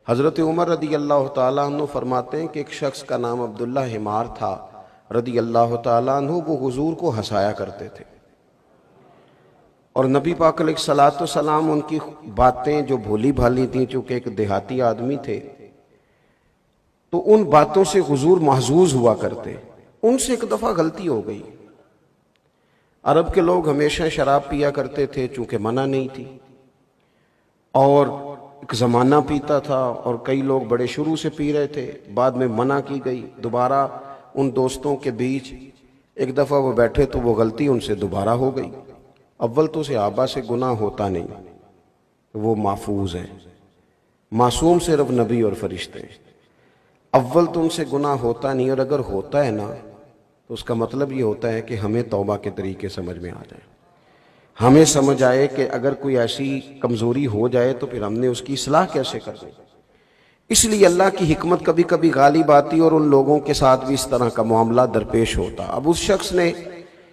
حضرت عمر رضی اللہ تعالیٰ عنہ فرماتے ہیں کہ ایک شخص کا نام عبداللہ حمار تھا رضی اللہ تعالیٰ عنہ، وہ حضور کو ہنسایا کرتے تھے، اور نبی پاک علیہ الصلوۃ والسلام ان کی باتیں جو بھولی بھالی تھیں، چونکہ ایک دیہاتی آدمی تھے، تو ان باتوں سے حضور محظوظ ہوا کرتے۔ ان سے ایک دفعہ غلطی ہو گئی۔ عرب کے لوگ ہمیشہ شراب پیا کرتے تھے، چونکہ منع نہیں تھی، اور ایک زمانہ پیتا تھا، اور کئی لوگ بڑے شروع سے پی رہے تھے، بعد میں منع کی گئی۔ دوبارہ ان دوستوں کے بیچ ایک دفعہ وہ بیٹھے تو وہ غلطی ان سے دوبارہ ہو گئی۔ اول تو صحابہ سے گناہ ہوتا نہیں، وہ محفوظ ہیں، معصوم صرف نبی اور فرشتے ہیں۔ اول تو ان سے گناہ ہوتا نہیں، اور اگر ہوتا ہے نا تو اس کا مطلب یہ ہوتا ہے کہ ہمیں توبہ کے طریقے سمجھ میں آ جائیں، ہمیں سمجھ آئے کہ اگر کوئی ایسی کمزوری ہو جائے تو پھر ہم نے اس کی اصلاح کیسے کرنی۔ اس لیے اللہ کی حکمت کبھی کبھی غالب آتی اور ان لوگوں کے ساتھ بھی اس طرح کا معاملہ درپیش ہوتا۔ اب اس شخص نے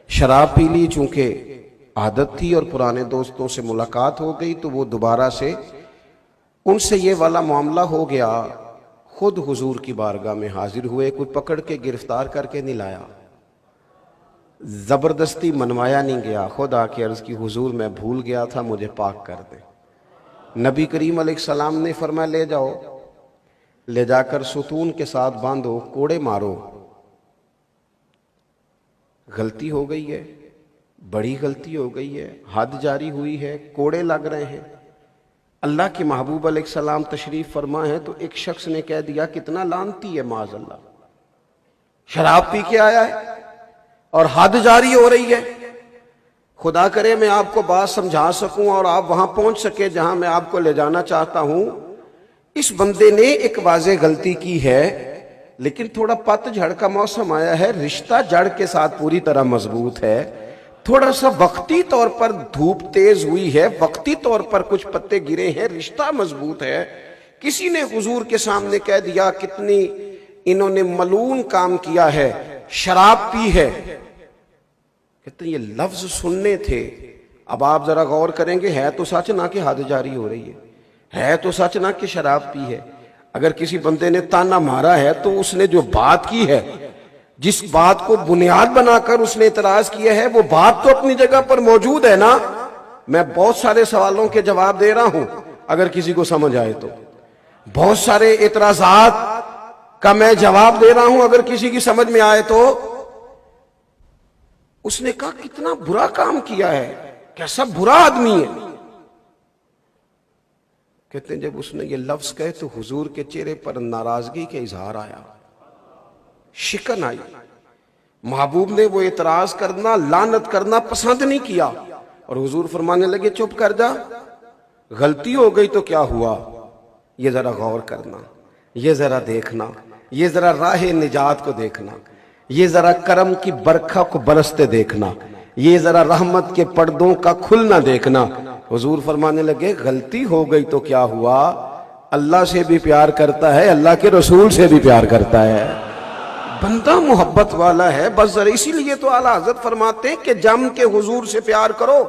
شراب پی لی، چونکہ عادت تھی اور پرانے دوستوں سے ملاقات ہو گئی، تو وہ دوبارہ سے ان سے یہ والا معاملہ ہو گیا۔ خود حضور کی بارگاہ میں حاضر ہوئے، کوئی پکڑ کے گرفتار کر کے نہیں لایا، زبردستی منوایا نہیں گیا، خود آ کے عرض کی حضور میں بھول گیا تھا، مجھے پاک کر دے۔ نبی کریم علیہ السلام نے فرمایا لے جاؤ، لے جا کر ستون کے ساتھ باندھو، کوڑے مارو۔ غلطی ہو گئی ہے، بڑی غلطی ہو گئی ہے، حد جاری ہوئی ہے، کوڑے لگ رہے ہیں۔ اللہ کے محبوب علیہ السلام تشریف فرما ہے تو ایک شخص نے کہہ دیا کتنا لعنتی ہے، معاذ اللہ، شراب پی کے آیا ہے اور حد جاری ہو رہی ہے۔ خدا کرے میں آپ کو بات سمجھا سکوں اور آپ وہاں پہنچ سکے جہاں میں آپ کو لے جانا چاہتا ہوں۔ اس بندے نے ایک واضح غلطی کی ہے، لیکن تھوڑا پت جھڑ کا موسم آیا ہے، رشتہ جڑ کے ساتھ پوری طرح مضبوط ہے، تھوڑا سا وقتی طور پر دھوپ تیز ہوئی ہے، وقتی طور پر کچھ پتے گرے ہیں، رشتہ مضبوط ہے۔ کسی نے حضور کے سامنے کہہ دیا کتنی انہوں نے ملعون کام کیا ہے، شراب پی ہے۔ کہتے ہیں یہ لفظ سننے تھے، اب آپ ذرا غور کریں گے، ہے تو سچ نہ کہ حد جاری ہو رہی ہے تو سچ نہ کہ شراب پی ہے۔ اگر کسی بندے نے تانا مارا ہے تو اس نے جو بات کی ہے، جس بات کو بنیاد بنا کر اس نے اعتراض کیا ہے، وہ بات تو اپنی جگہ پر موجود ہے نا۔ میں بہت سارے سوالوں کے جواب دے رہا ہوں، اگر کسی کو سمجھ آئے تو بہت سارے اعتراضات کا میں جواب دے رہا ہوں، اگر کسی کی سمجھ میں آئے تو۔ اس نے کہا کتنا برا کام کیا ہے، کیسا برا آدمی ہے۔ کہتے ہیں جب اس نے یہ لفظ کہے تو حضور کے چہرے پر ناراضگی کا اظہار آیا، شکن آئی۔ محبوب نے وہ اعتراض کرنا، لعنت کرنا پسند نہیں کیا، اور حضور فرمانے لگے چپ کر جا، غلطی ہو گئی تو کیا ہوا، یہ ذرا غور کرنا، یہ ذرا دیکھنا، یہ ذرا راہ نجات کو دیکھنا، یہ ذرا کرم کی برکھا کو برستے دیکھنا، یہ ذرا رحمت کے پردوں کا کھلنا دیکھنا۔ حضور فرمانے لگے غلطی ہو گئی تو کیا ہوا، اللہ سے بھی پیار کرتا ہے، اللہ کے رسول سے بھی پیار کرتا ہے، بندہ محبت والا ہے، بس ذرا اسی لیے تو اعلیٰ حضرت فرماتے ہیں کہ جم کے حضور سے پیار کرو۔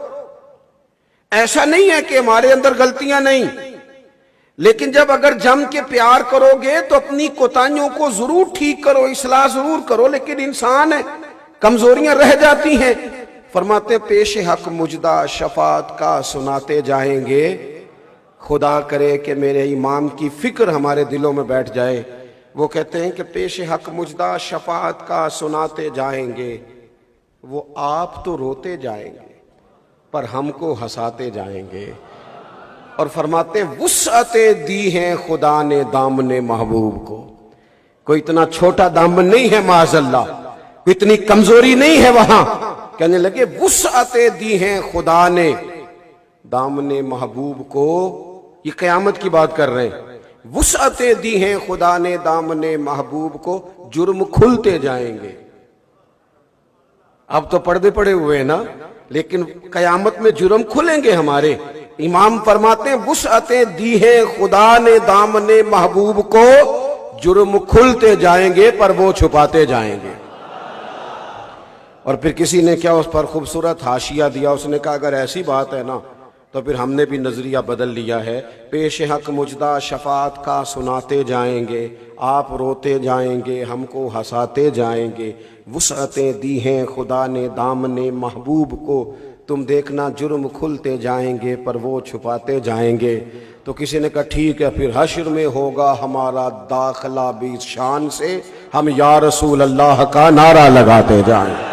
ایسا نہیں ہے کہ ہمارے اندر غلطیاں نہیں، لیکن جب اگر جم کے پیار کرو گے تو اپنی کوتاہیوں کو ضرور ٹھیک کرو، اصلاح ضرور کرو، لیکن انسان ہے، کمزوریاں رہ جاتی ہیں۔ فرماتے ہیں پیش حق مجدہ شفاعت کا سناتے جائیں گے، خدا کرے کہ میرے امام کی فکر ہمارے دلوں میں بیٹھ جائے۔ وہ کہتے ہیں کہ پیش حق مجدہ شفاعت کا سناتے جائیں گے، وہ آپ تو روتے جائیں گے پر ہم کو ہنساتے جائیں گے۔ اور فرماتے ہیں وسعتیں دی ہیں خدا نے دامن محبوب کو، کوئی اتنا چھوٹا دامن نہیں ہے معاذ اللہ، کوئی اتنی کمزوری نہیں ہے وہاں۔ کہنے لگے وسعتیں دی ہیں خدا نے دامن محبوب کو، یہ قیامت کی بات کر رہے ہیں، وسعتیں دی ہیں خدا نے دامن محبوب کو، جرم کھلتے جائیں گے۔ اب تو پردے پڑے ہوئے ہیں نا، لیکن قیامت میں جرم کھلیں گے ہمارے۔ امام فرماتے ہیں وسعتیں دی ہیں خدا نے دامن محبوب کو، جرم کھلتے جائیں گے پر وہ چھپاتے جائیں گے۔ اور پھر کسی نے کیا اس پر خوبصورت حاشیہ دیا، اس نے کہا اگر ایسی بات ہے نا تو پھر ہم نے بھی نظریہ بدل لیا ہے، پیش حق مجدہ شفاعت کا سناتے جائیں گے، آپ روتے جائیں گے، ہم کو ہنساتے جائیں گے، وسعتیں دی ہیں خدا نے دامن محبوب کو، تم دیکھنا جرم کھلتے جائیں گے پر وہ چھپاتے جائیں گے۔ تو کسی نے کہا ٹھیک ہے، پھر حشر میں ہوگا ہمارا داخلہ بھی شان سے، ہم یا رسول اللہ کا نعرہ لگاتے جائیں۔